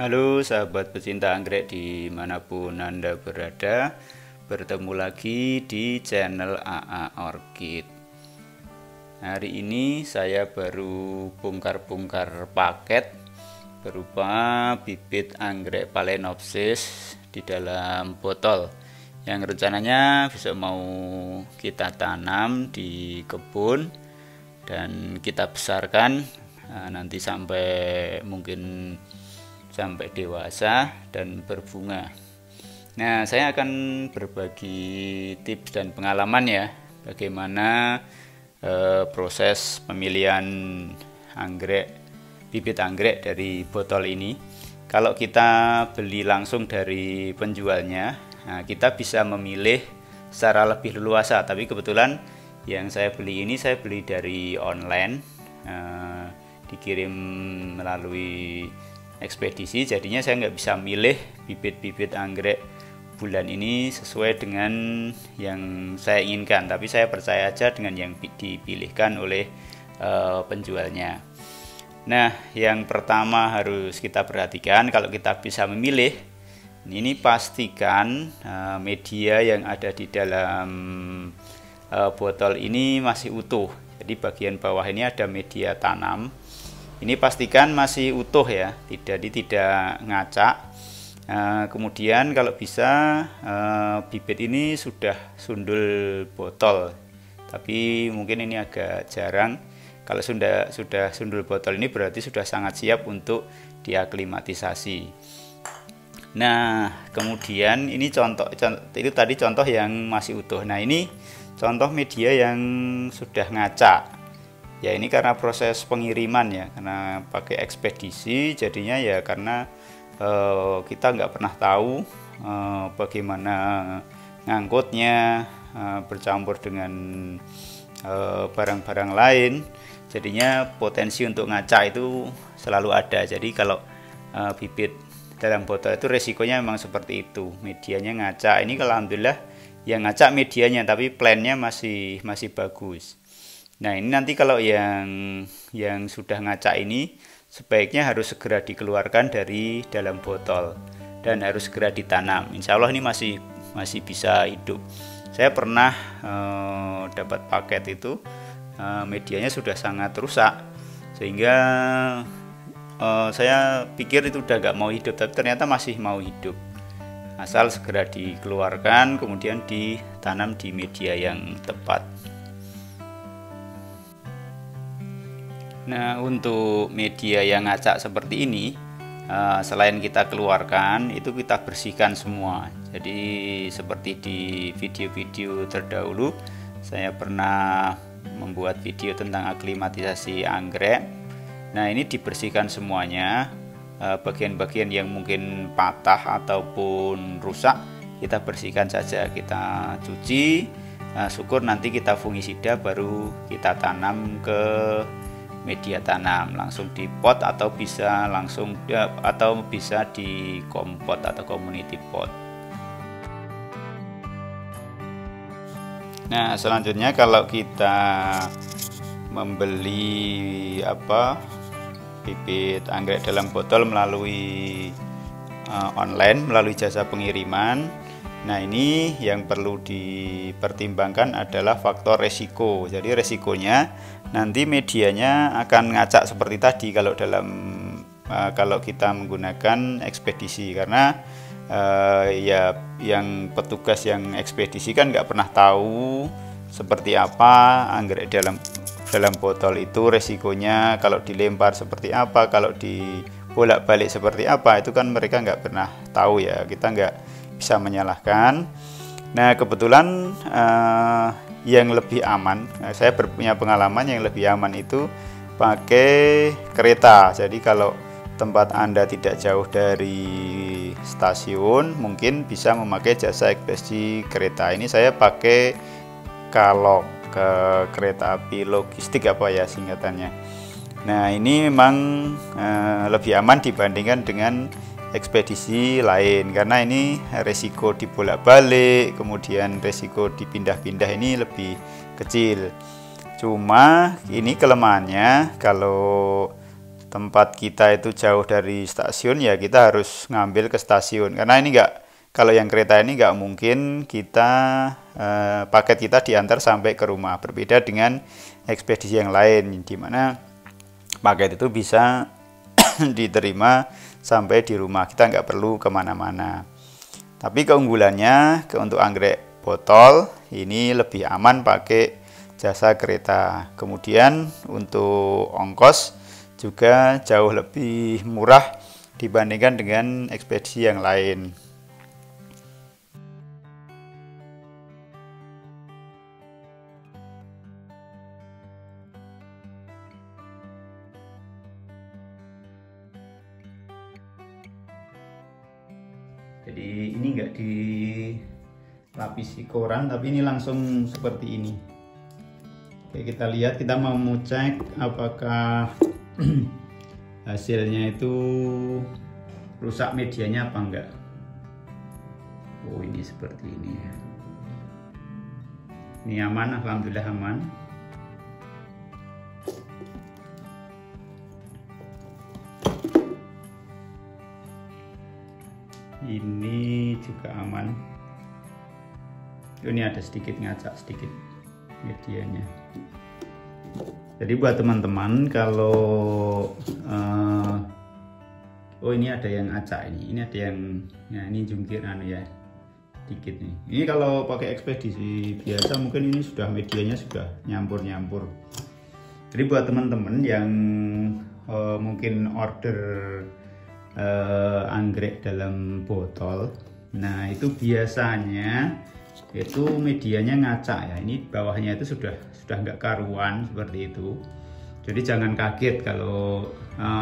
Halo sahabat pecinta anggrek dimanapun Anda berada, bertemu lagi di channel AA Orchid. Hari ini saya baru bongkar-bongkar paket berupa bibit anggrek Phalaenopsis di dalam botol yang rencananya bisa mau kita tanam di kebun dan kita besarkan nanti sampai mungkin sampai dewasa dan berbunga. Nah, saya akan berbagi tips dan pengalaman ya, bagaimana proses pemilihan bibit anggrek dari botol ini. Kalau kita beli langsung dari penjualnya, nah, kita bisa memilih secara lebih leluasa. Tapi kebetulan yang saya beli ini saya beli dari online, dikirim melalui ekspedisi, jadinya saya nggak bisa milih bibit-bibit anggrek bulan ini sesuai dengan yang saya inginkan, tapi saya percaya aja dengan yang dipilihkan oleh penjualnya. Nah, yang pertama harus kita perhatikan kalau kita bisa memilih, ini pastikan media yang ada di dalam botol ini masih utuh. Jadi bagian bawah ini ada media tanam. Ini pastikan masih utuh ya, tidak ngacak. Kemudian kalau bisa bibit ini sudah sundul botol, tapi mungkin ini agak jarang. Kalau sudah sundul botol ini berarti sudah sangat siap untuk diaklimatisasi. Nah, kemudian ini itu tadi contoh yang masih utuh. Nah, ini contoh media yang sudah ngacak. Ya, ini karena proses pengiriman ya, karena pakai ekspedisi, jadinya ya karena kita nggak pernah tahu bagaimana ngangkutnya, bercampur dengan barang-barang lain, jadinya potensi untuk ngacak itu selalu ada. Jadi kalau bibit dalam botol itu resikonya memang seperti itu, medianya ngacak. Ini kalau alhamdulillah yang ngacak medianya, tapi plannya masih bagus. Nah, ini nanti kalau yang sudah ngacak ini sebaiknya harus segera dikeluarkan dari dalam botol dan harus segera ditanam. Insya Allah ini masih bisa hidup. Saya pernah dapat paket itu medianya sudah sangat rusak, sehingga saya pikir itu udah gak mau hidup, tapi ternyata masih mau hidup. Asal segera dikeluarkan kemudian ditanam di media yang tepat. Nah, untuk media yang ngacak seperti ini, selain kita keluarkan, itu kita bersihkan semua. Jadi seperti di video-video terdahulu, saya pernah membuat video tentang aklimatisasi anggrek. Nah, ini dibersihkan semuanya, bagian-bagian yang mungkin patah ataupun rusak, kita bersihkan saja, kita cuci, syukur nanti kita fungisida, baru kita tanam ke media tanam langsung di pot atau bisa di kompot atau community pot. Nah, selanjutnya kalau kita membeli bibit anggrek dalam botol melalui online, melalui jasa pengiriman. Nah, ini yang perlu dipertimbangkan adalah faktor resiko. Jadi resikonya nanti medianya akan ngacak seperti tadi kalau kita menggunakan ekspedisi, karena ya yang petugas yang ekspedisi kan nggak pernah tahu seperti apa anggrek dalam botol itu, resikonya kalau dilempar seperti apa, kalau dibolak-balik seperti apa, itu kan mereka nggak pernah tahu ya, kita nggak bisa menyalahkan. Nah, kebetulan yang lebih aman, saya punya pengalaman yang lebih aman itu pakai kereta. Jadi kalau tempat Anda tidak jauh dari stasiun, mungkin bisa memakai jasa ekspedisi kereta. Ini saya pakai Kalok, ke kereta api logistik ya singkatannya. Nah, ini memang lebih aman dibandingkan dengan ekspedisi lain, karena ini resiko dibolak-balik, kemudian resiko dipindah-pindah ini lebih kecil. Cuma ini kelemahannya, kalau tempat kita itu jauh dari stasiun, ya kita harus ngambil ke stasiun. Karena ini kalau yang kereta ini nggak mungkin paket kita diantar sampai ke rumah. Berbeda dengan ekspedisi yang lain, di mana paket itu bisa diterima sampai di rumah, kita nggak perlu kemana-mana. Tapi keunggulannya untuk anggrek botol ini lebih aman pakai jasa kereta. Kemudian untuk ongkos juga jauh lebih murah dibandingkan dengan ekspedisi yang lain. Jadi ini enggak dilapisi koran, tapi ini langsung seperti ini. Oke, kita lihat, kita mau cek apakah hasilnya itu rusak medianya apa enggak. Oh, ini seperti ini ya. Ini aman, alhamdulillah aman. Ini juga aman. Ini ada sedikit ngacak sedikit medianya. Jadi buat teman-teman kalau oh ini ada yang acak, ini ada yang, nah ini jungkir ya dikit nih. Ini kalau pakai ekspedisi biasa mungkin ini sudah medianya sudah nyampur-nyampur. Jadi buat teman-teman yang mungkin order anggrek dalam botol, nah itu biasanya itu medianya ngacak ya. Ini bawahnya itu sudah nggak karuan seperti itu. Jadi jangan kaget kalau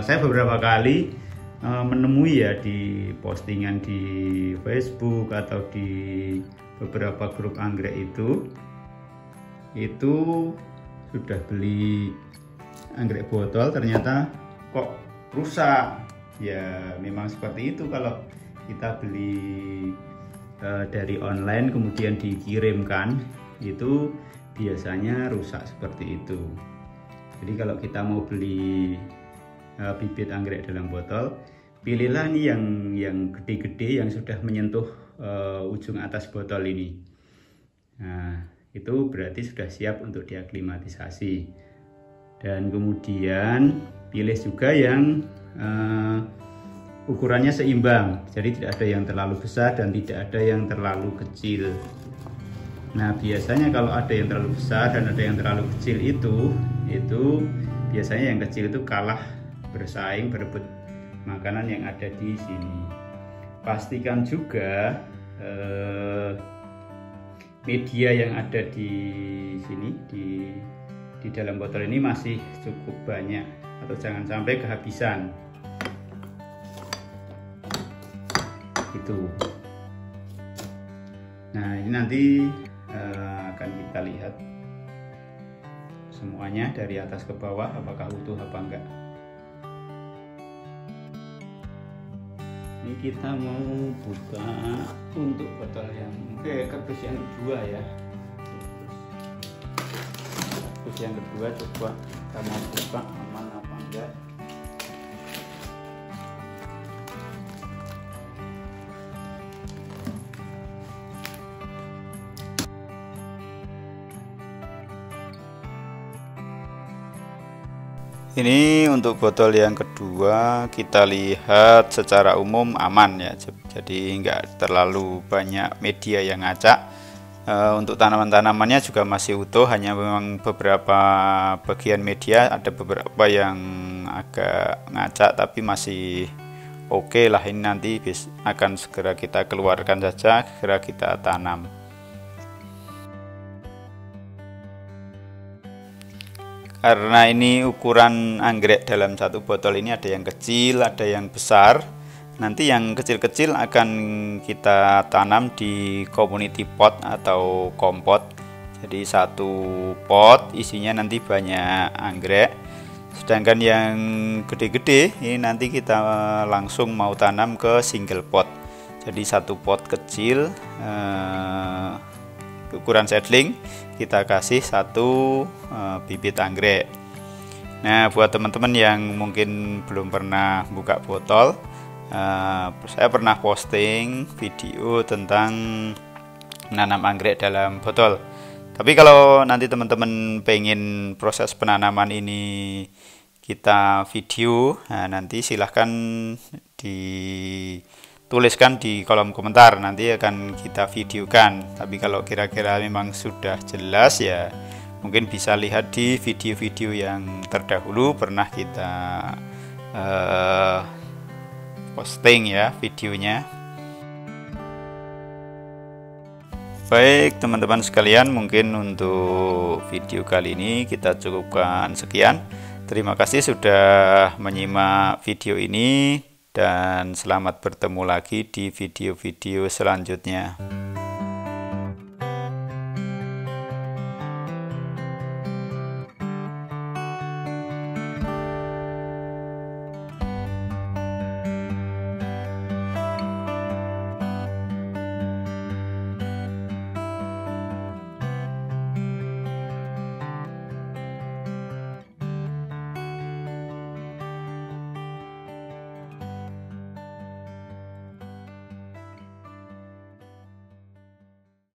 saya beberapa kali menemui ya di postingan di Facebook atau di beberapa grup anggrek itu sudah beli anggrek botol ternyata kok rusak. Ya memang seperti itu kalau kita beli dari online kemudian dikirimkan, itu biasanya rusak seperti itu. Jadi kalau kita mau beli bibit anggrek dalam botol, pilihlah ini yang gede-gede, yang sudah menyentuh ujung atas botol ini. Nah, itu berarti sudah siap untuk diaklimatisasi. Dan kemudian pilih juga yang ukurannya seimbang, jadi tidak ada yang terlalu besar dan tidak ada yang terlalu kecil. Nah biasanya kalau ada yang terlalu besar dan ada yang terlalu kecil itu biasanya yang kecil itu kalah bersaing berebut makanan yang ada di sini. Pastikan juga media yang ada di sini di dalam botol ini masih cukup banyak, atau jangan sampai kehabisan. Itu. Nah ini nanti akan kita lihat semuanya dari atas ke bawah apakah utuh apa enggak. Ini kita mau buka untuk botol yang kardus yang kedua ya. Kardus yang kedua coba kita mau buka aman apa enggak. Ini untuk botol yang kedua, kita lihat secara umum aman ya, jadi nggak terlalu banyak media yang ngacak. Untuk tanaman-tanamannya juga masih utuh, hanya memang beberapa bagian media ada beberapa yang agak ngacak, tapi masih oke lah. Ini nanti akan segera kita keluarkan saja, segera kita tanam. Karena ini ukuran anggrek dalam satu botol ini ada yang kecil, ada yang besar. Nanti yang kecil-kecil akan kita tanam di community pot atau kompot. Jadi satu pot isinya nanti banyak anggrek. Sedangkan yang gede-gede ini nanti kita langsung mau tanam ke single pot. Jadi satu pot kecil ukuran seedling, kita kasih satu bibit anggrek. Nah, buat teman-teman yang mungkin belum pernah buka botol, saya pernah posting video tentang menanam anggrek dalam botol. Tapi kalau nanti teman-teman pengen proses penanaman ini kita video, nah nanti silahkan dituliskan di kolom komentar, nanti akan kita videokan. Tapi kalau kira-kira memang sudah jelas ya mungkin bisa lihat di video-video yang terdahulu pernah kita posting ya videonya. Baik teman-teman sekalian, mungkin untuk video kali ini kita cukupkan sekian. Terima kasih sudah menyimak video ini dan selamat bertemu lagi di video-video selanjutnya.